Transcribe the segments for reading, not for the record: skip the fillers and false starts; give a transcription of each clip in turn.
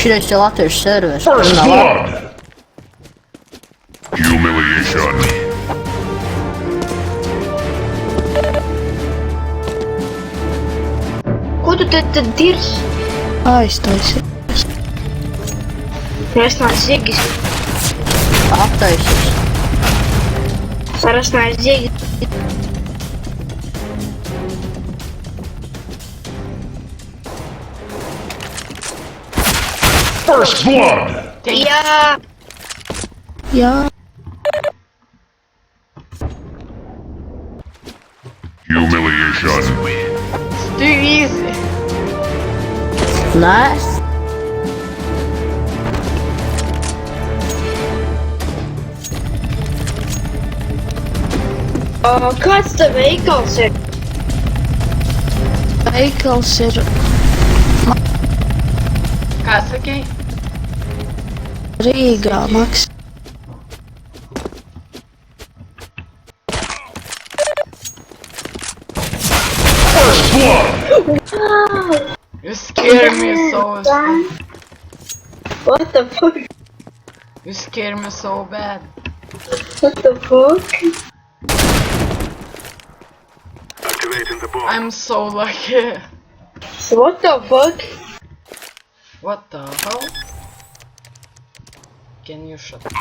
should install their servers. First blood! Humiliation. Куда ты дырс? Aiztaisi. Rasnās zigis. Aptaisies. Sarasnās zigis. First blood! Jā. Jā. Humiliation. Too easy. Nice. Kāds tev veikals ir? Veikals ir Kā saki? Rīgā, Maks. First blood! You scare me so What the fuck? You scare me so bad. What the fuck? I'm so lucky. What the fuck? What the hell? Can you shut up?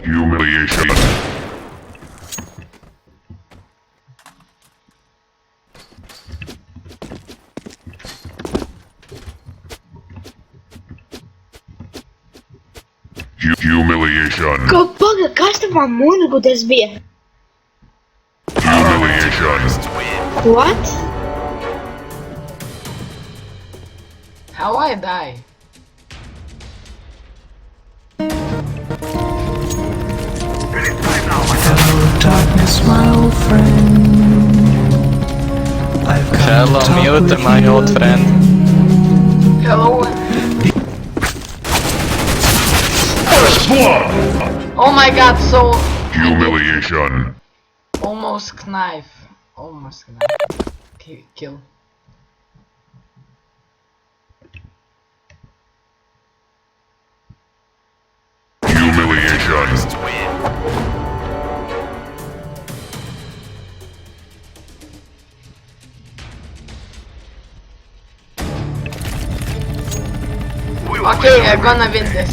Humiliation. Humiliation. Paga, kas tam mūziku tas bija? Humiliation. What? How I die? Hello, darkness, my old friend. I've come Hello, to talk mute with my you old friend. again. Hello? First blood! Oh my god, so Humiliation. almost knife. Almost knife. Kill. Humiliation. Okay, I'm gonna win this.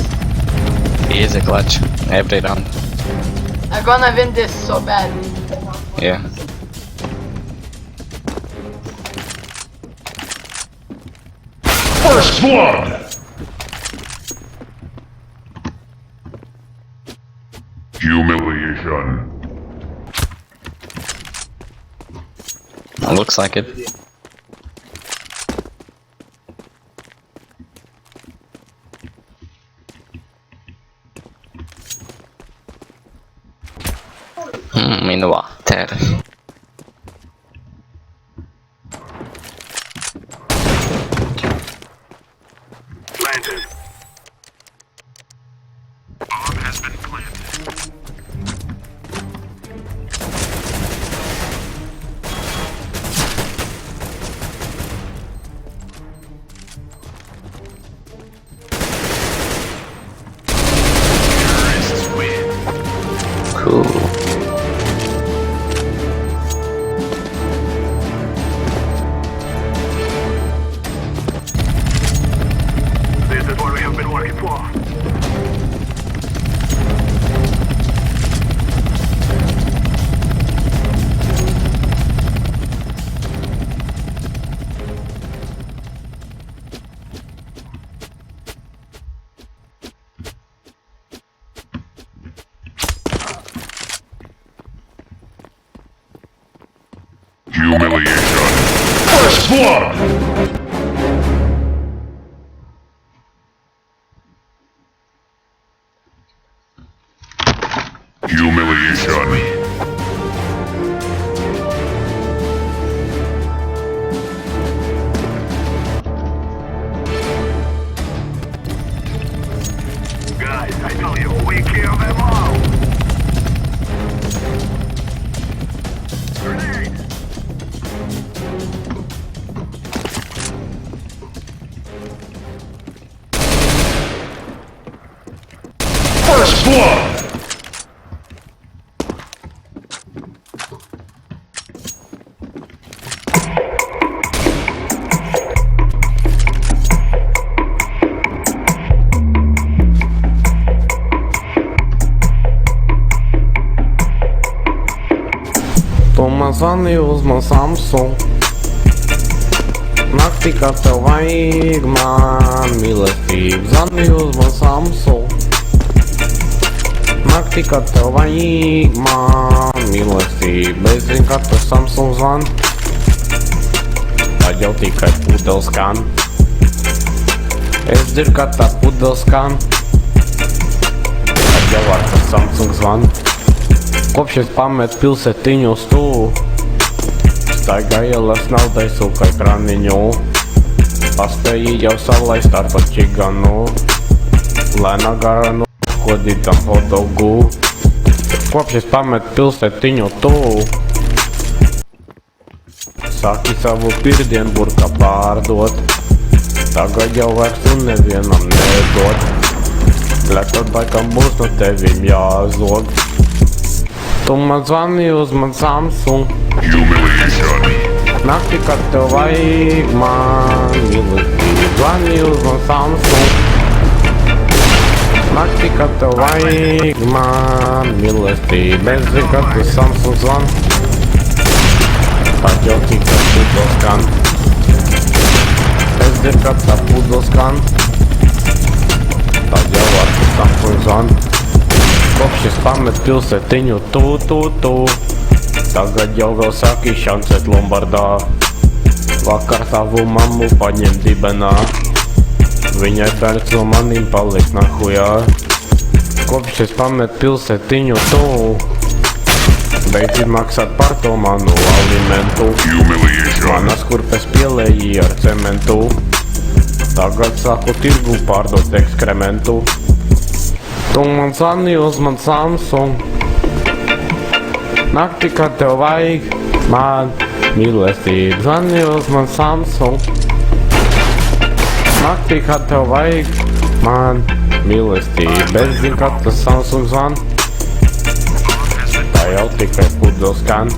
Easy clutch. Every round. I'm gonna win this so bad. Yeah. First blood! Humiliation. Looks like it. In the water. Cool. This is what we have been working for. Humiliation. First blood! Humiliation. Guys, I tell you, we kill them all! Grenade! First blood! Tu man zvani uz man Samsung. Naktī, kad tev vajag man mīlestību, zvani uz man Samsung. Naktī, kad tev vajag man mīlestību, es zinu, kad tas Samsung zvan. Tad jau tikai pudeles skan. Es dzirdu, kad tā pudeles skan. Tad jau ar tas Samsung zvan. Kopš es pametu pilsētiņu uz tūlu, staigāju ielas naudai sūkai kraniņu. Paspēju jau savlaist ar pat čiganu, lēnā garā nokodītam hodogu. Kopš es pametu pilsētiņu tūlu, sāki savu pirdienu burkā pārdot. Tagad jau vairs tu nevienam nedod, bet tad laikam būs no tevim jāzog. Tu man zvani uz man Samsung. Humiliation. Naktī, kad tev vajag man mīlestību, zvani uz man Samsung. Naktī, kad tev vajag man mīlestību, es zinu, kad tas Samsung zvan. Tad jau tikai pudeles skan. Es zinu, kad tā pudeles skan. Tad jau ar tas Samsung zvan. Kopš es pametu pilsētiņu tū. Tagad jau vēl sāki šancēt Lombardā. Vakar tavu mammu paņem dibenā. Viņai bērns no manim paliek nahujā. Kopš es pametu pilsētiņu tū. Beidzi maksāt par to manu alimentu. Humiliation. Manas kurpes pielēji ar cementu. Tagad sāku tirgu pārdot ekskrementu. Tu man zvani uz man Samsung. Naktī, kad tev vajag man mīlestību, zvani uz man Samsung. Naktī, kad tev vajag man mīlestību, es zinu, kad tas Samsung zvan. Tā jau tikai pudeles skan.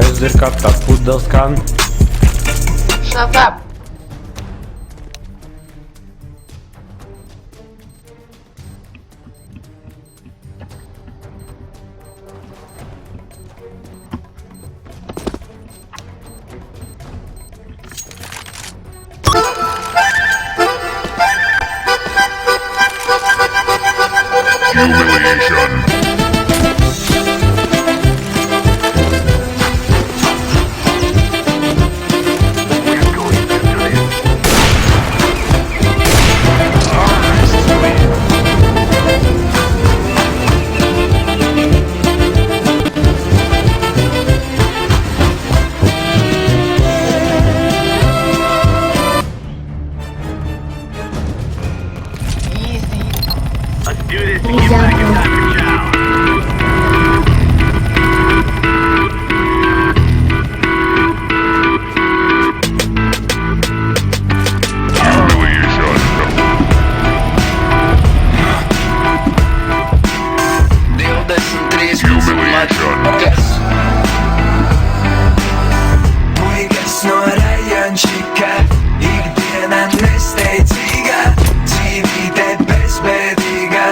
Es zinu, kad tā pudeles skan. Shut up! Humiliation. Easy. Let's do this and get back in town. Humiliation. Humiliation. Puikas no rajončika, ikdiena nesteidzīga, dzīvīte bezbēdīga.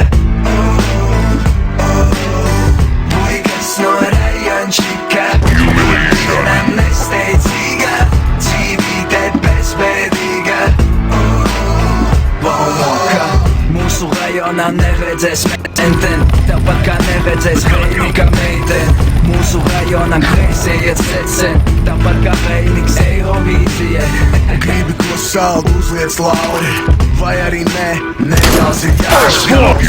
rajonā neredzēs meiteni, tāpat kā neredzēs vējnika meiteni. Mūsu rajonā kreisie iet secen, tāpat kā vējniks Eirovīzijai. Gribi ko saldu uzliec lauri, vai arī nē, netāls ir jāšķauj.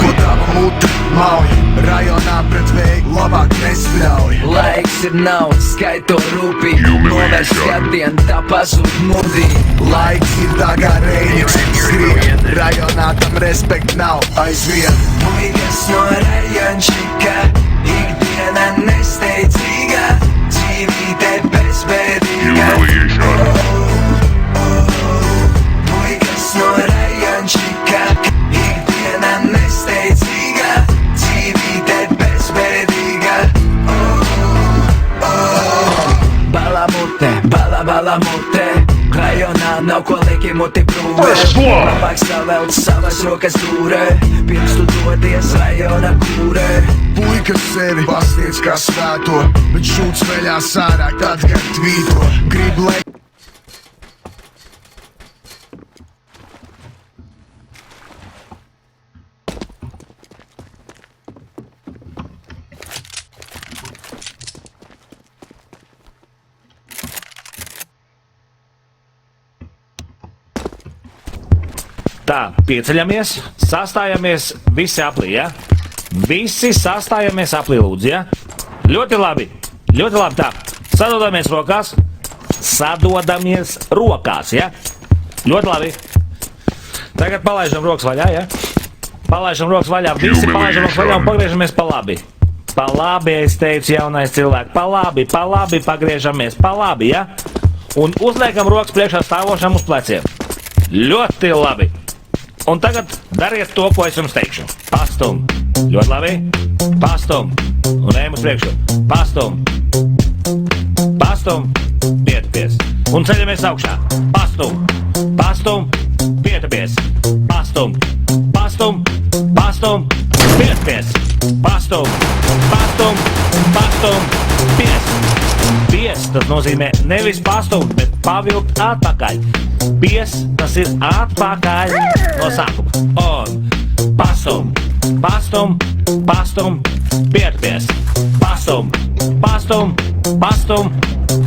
Ko tava muta mauj, rajonā pret vēju labāk nespļauj. Laiks ir naudas, skaito rūpīgi, novērs skatien, tā pazūd mudī. Laiks ir tā kā rēņiks, skrien, rajonā tam respekt nav aizvien. Muigas no rajončika, ikdiena nesteidzīga, dzīvīte bezbēdīga. Muigas no rajončika, ikdiena nesteidzīga, dzīvīte bezbēdīga. Balamute, balamute, rajonā nav ko lieki muti brūvēt. Labāk savēlt savas rokas dūrē, pirms tu dodies rajona kūrē. Puikas sevi pastiec kā svēto, bet šūts veļā sārāk tad, kad tvīto. Grib lekt. Tā, pieceļamies, sastājamies visi aplī, ja? Visi sastājamies aplī, lūdzu, ja? Ļoti labi, tā. Sadodamies rokās, ja? Ļoti labi. Tagad palaižam rokas vaļā, ja? Palaižam rokas vaļā, visi palaižam rokas vaļā un pagriežamies pa labi. Pa labi, es teicu, jaunais cilvēks, pa labi, pagriežamies, pa labi, ja? Un uzliekam rokas priekšā stāvošam uz pleciem. Ļoti labi. Un tagad dariet to, ko es jums teikšu. Pastum. Ļoti labi. Pastum. Un ejam uz priekšu. Pastum. Pastum. Pietupies. Un ceļamies augšā. Pastum. Pastum. Pietupies. Pastum. Pastum. Pastum. Pietupies. Pastum. Pastum. Pastum. Pies. Pies, tas nozīmē nevis pastumt, bet pavilkt atpakaļ. Pies, tas ir atpakaļ no sākuma. Un pastum, pastum, pastum, pietupies. Pastum, pastum, pastum,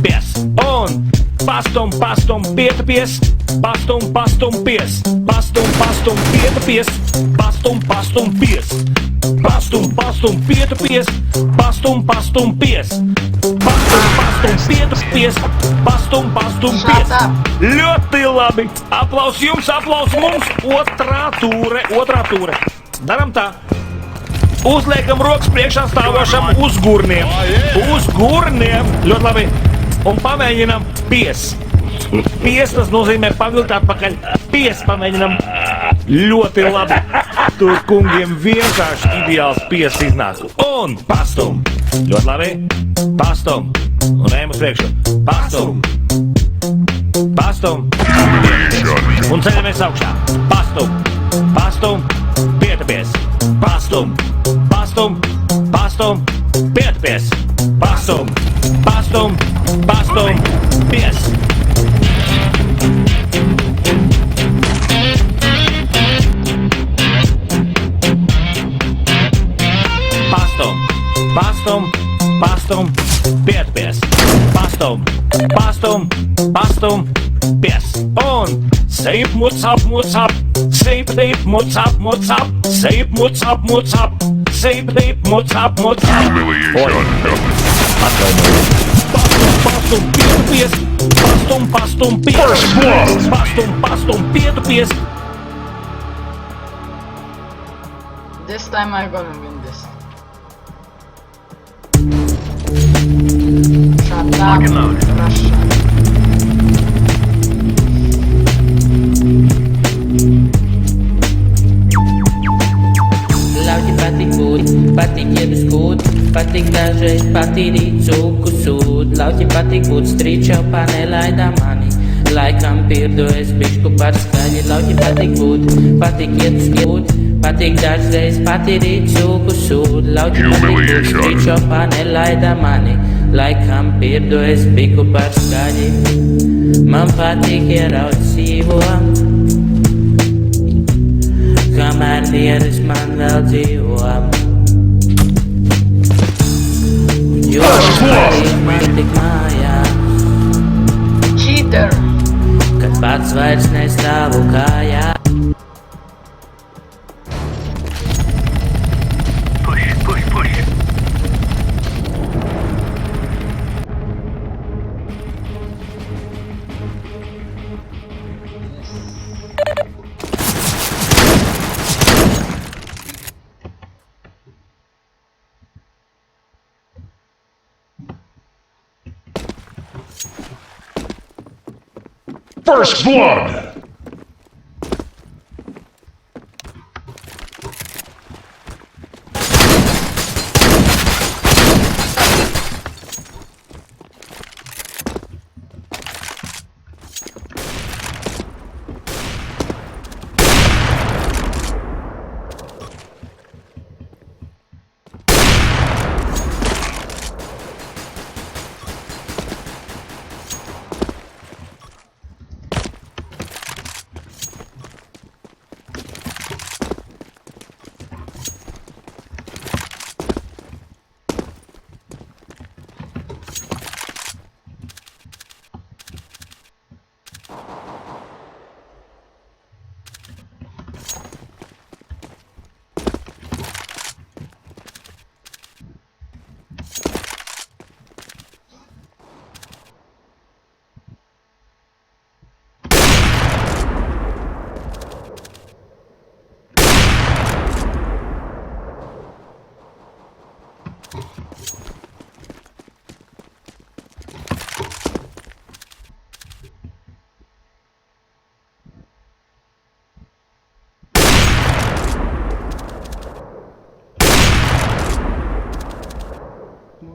pies. Un pastum, pastum, pietupies. Pastum, pastum, pies. Pastum, pastum, pietupies. Pastum, pastum, pies. Pastum, pastum, pietupies. Pastum, pastum, pies. Pastum, pastum, pietupies. Pastum, pastum, pies. Ļoti labi. Aplaus jums, aplaus mums. Otrā tūre. Daram tā. Uzliekam rokas priekšā stāvošam uz gurniem. Uz gurniem. Ļoti labi. Un pamēģinam pies. Pies, tas nozīmē pavilkt atpakaļ. Pies, pamēģinam. Ļoti labi. Tur kungiem vienkārši ideāls pies iznāk. Un pastum. Ļoti labi. Pastum. Un ejam uz priekšu. Pastum. Pastum. Un ceļamies augšā. Pastum. Pastum. Pietupies. Pastum. Pastum. Pastum. Pietupies. Pastum. Pastum. Pastum. Pies. Pastum, pastum, pietupies. Pastum, pastum, pastum, pies. Un seip, mucap, mucap. Seip, teip, mucap, mucap. Seip, mucap, mucap. Seip, teip, mucap, mucap. Pastum, pastum, pietupies. Pastum, pastum, pietupies. Pastum, pastum, pietupies. This time I'm gonna win this. Shut up, Russia. Lauki patīk būt, patīk iebeskūt, patīk dažreiz patīrīt cūku sūd. Lauki patīk būt strīčau panelaidā mani, laikam pirdu es bišku par skaļi. Lauki patīk būt, patīk iebeskūt, patīk dažreiz patīrīt cūku sūd. Lauki patīk būt strīčau panelaidā mani, laikam pirdu es bišku par skaļi. Man patīk ieraut sīvo, kamēr karjeras man vēl dzīvo. Jo arī man tik mājās, Cheater! kad pats vairs nestāvu kājā. Push, push, push. First blood!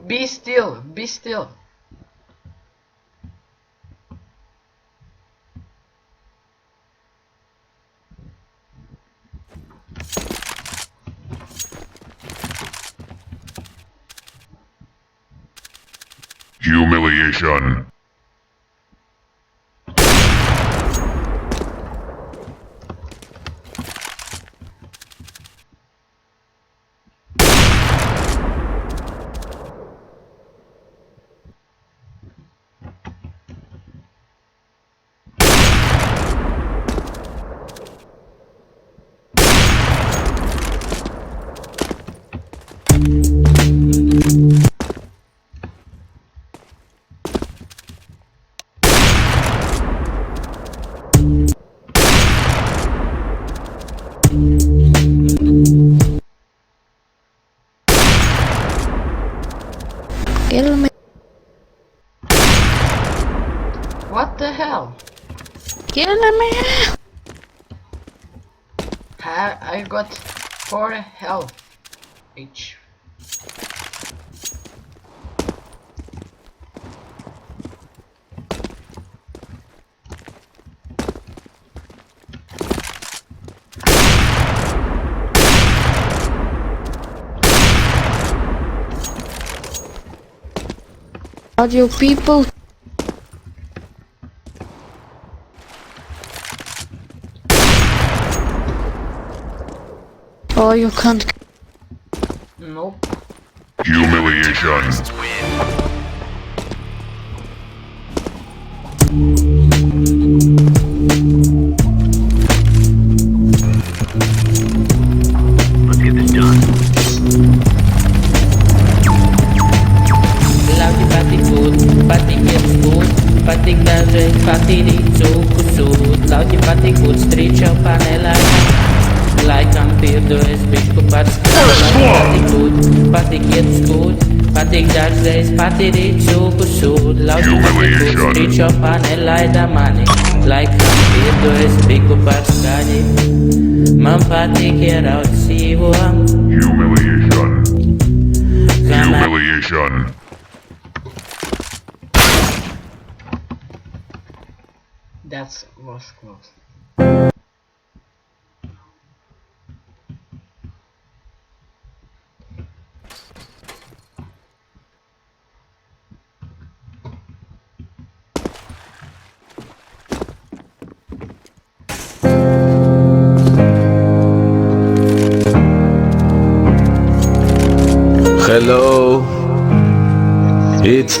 Be still, be still. Humiliation. Kill me. What the hell? Kill me. I got 4 health each. Audio people. Oh, you can't. Nope. Humiliation. Let's get this done. Lauki patīk būt, patīk iet skūt, patīk dažreiz patīrīt cūku sūt. Lauki patīk būt strīčau panelājā, laikam pirdu es bišku par skatu. Lauki patīk būt, patīk iet skūt, patīk dažreiz patīrīt cūku sūt. Lauki patīk būt strīčau panelājā mani, laikam pirdu es bišku par skatu. Man patīk ieraut sīvom, Humiliation. kamēr Humiliation. That was close.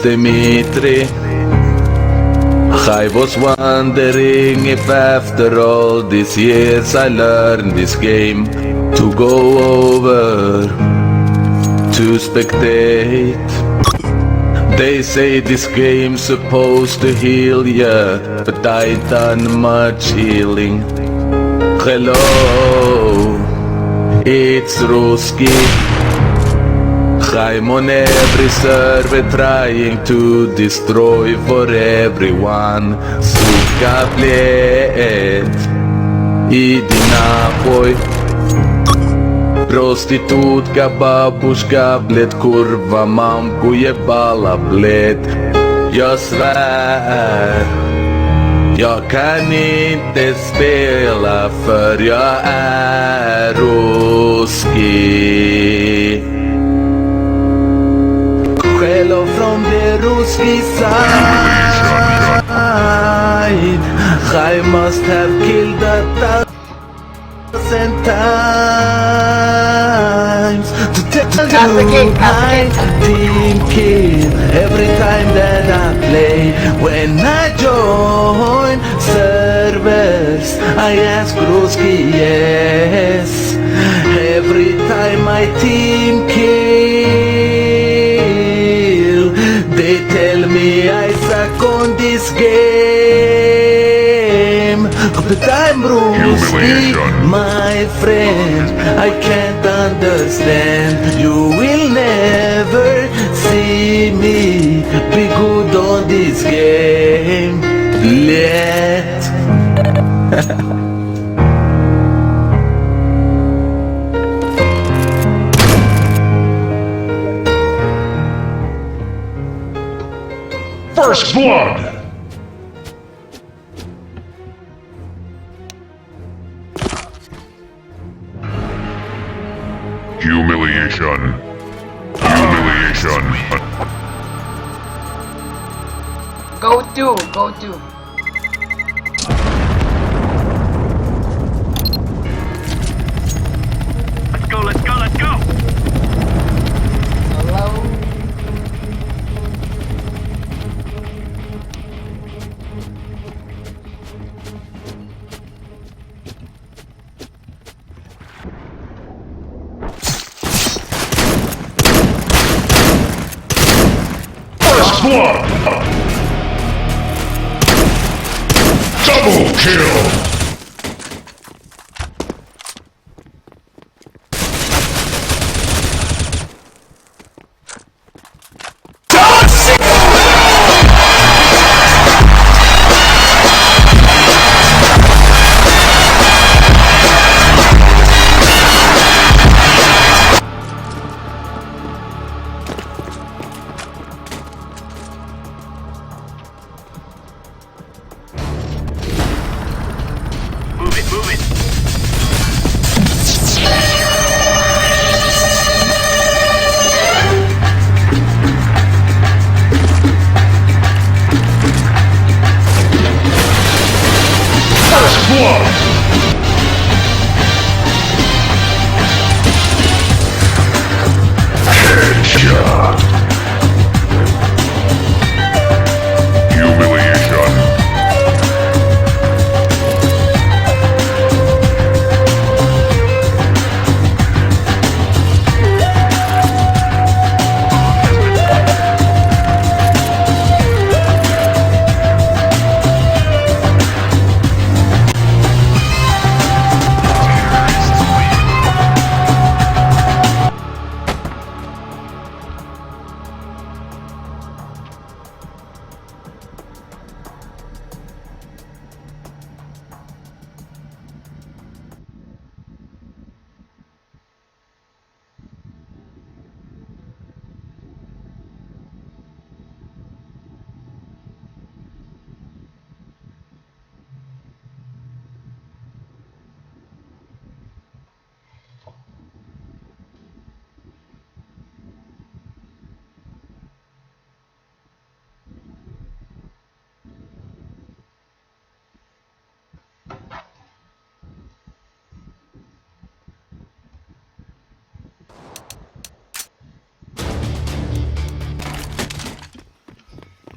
Dimitri. I was wondering if after all these years I learned this game to go over to spectate. They say this game's supposed to heal ya, but I done much healing. Hello, it's Ruski. I'm on every server trying to destroy for everyone. Suka, bled, иди нахуй. Проститутка, бабушка, блед, курва, мамку ебала, блед. Jag svär, jag kan inte spela för jag är ruski. Hello from the Ruski side. I must have killed 1,000 times to tell you I team kill every time that I play. When I join servers, I ask Ruski, yes. Every time my team kill, they tell me I suck on this game. But I'm Ruski, my friend. I can't understand. You will never see me be good on this game. Let First blood! Humiliation. Humiliation. Go to. Let's go! Hello. First blood! Double kill!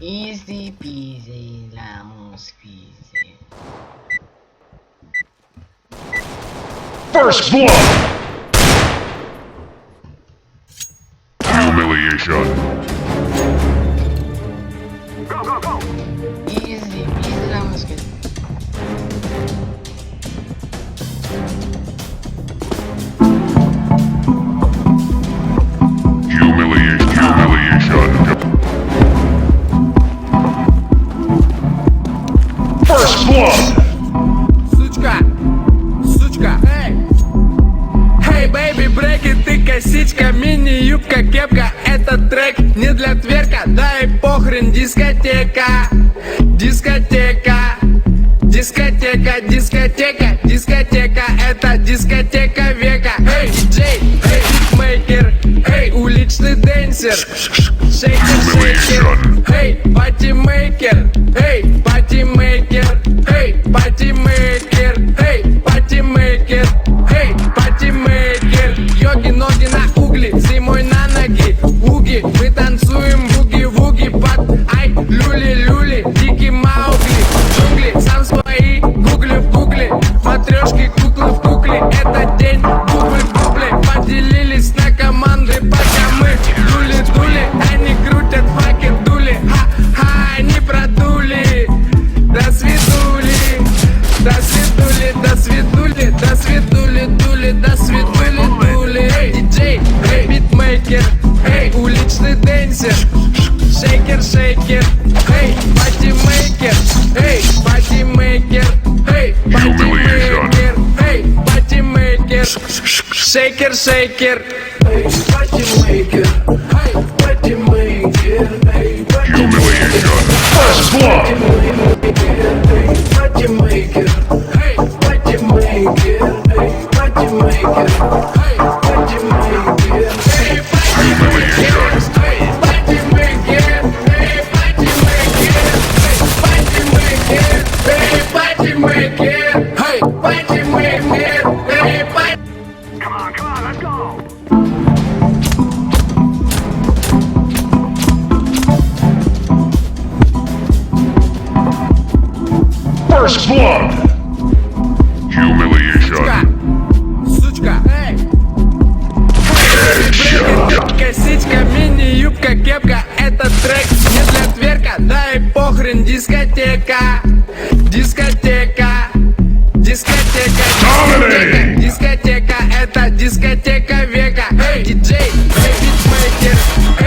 Easy peasy, lemon squeezy. First blood! Humiliation. Go, go, go! Easy peasy, lemon squeezy. Humiliation. First blood! Сучка, сучка, эй! Hey baby, брейки, ты косичка, мини-юбка, кепка. Этот трек не для тверка, дай похрен, дискотека. Дискотека, дискотека, дискотека, дискотека. Это дискотека века. Эй, диджей, эй, битмейкер, эй, уличный денсер. Шейкер, шейкер, эй, патимейкер, эй, патимейкер, эй, патимейкер, эй, патимейкер, эй, патимейкер. Йоги, ноги на угли, зимой на ноги. Уги, мы танцуем буги-вуги под ай, люли-люли, дикий Маугли. Джунгли, сам свои, гугли в гугле. Матрешки, куклы в кукле, это день бубль-бубли. Поделились на команды, пока мы дули-дули. Они крутят факи, дули, ха-ха, они продули. До свидули, до свидули, до свидули, до свидули, дули, до свидули, дули. Эй, диджей, эй, битмейкер, эй, уличный денсер. Шейкер, шейкер, эй, патимейкер, эй, патимейкер, эй, патимейкер, эй, патимейкер. Шейкер, шейкер, эй, патимейкер, эй, патимейкер, эй, Humiliation. First blood! патимейкер, эй, патимейкер, эй, патимейкер, эй, патимейкер, эй, Come on, let's go! First blood! Humiliation. сучка, эй! Косичка, мини-юбка, кепка. Этот трек не для тверка, дай похрен, дискотека. Дискотека, дискотека, дискотека, дискотека. Это дискотека века. Эй, диджей, эй, битмейкер,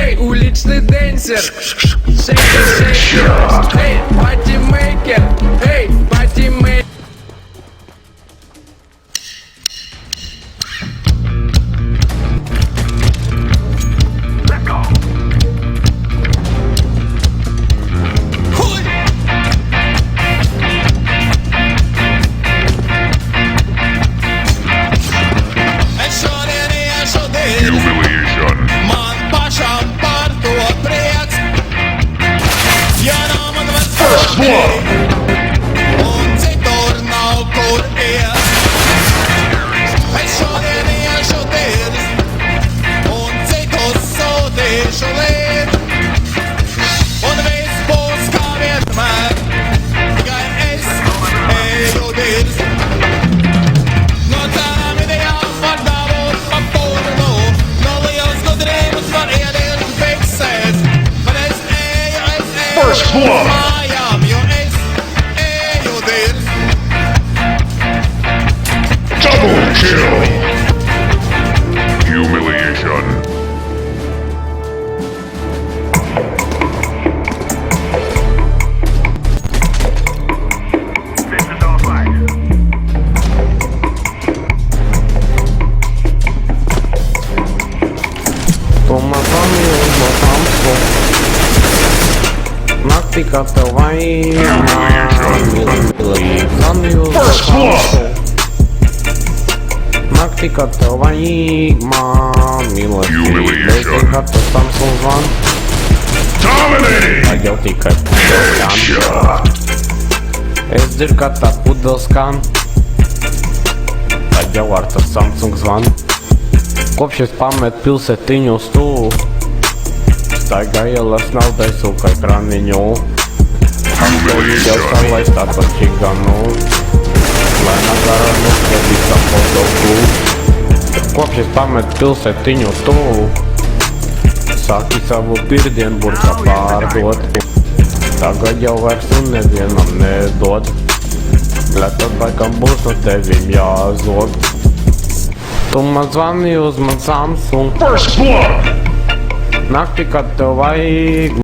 эй, уличный денсер. Шейкер, шейкер, эй, патимейкер, эй, патимейкер. Let go! Humiliation. First blood! First blood! Double kill! Humiliation. This is our fight. Помазание ботамство. Нафига твои милые. First blood! Нафига твои милые. Humiliation. Как-то там служан. Dominating! Пойдет и как Headshot! Es dzirdu, ka tā pudeles skan. Tad jau ar tas Samsung zvan. Kopš es pametu pilsētiņu uz tūlu, Staigā ielas naudai sūkai kraniņu. Pastēji jau salaistā par čiganu. Lēnā garā noskredītā podoku. Kopš es pametu pilsētiņu tuvu, sāki savu pirdienburka pārdot. Tagad jau vairs un nevienam nedod. Tad laikam būs no tevim jāzog. Tu man zvani uz man Samsung. Nakti, kad tev vajag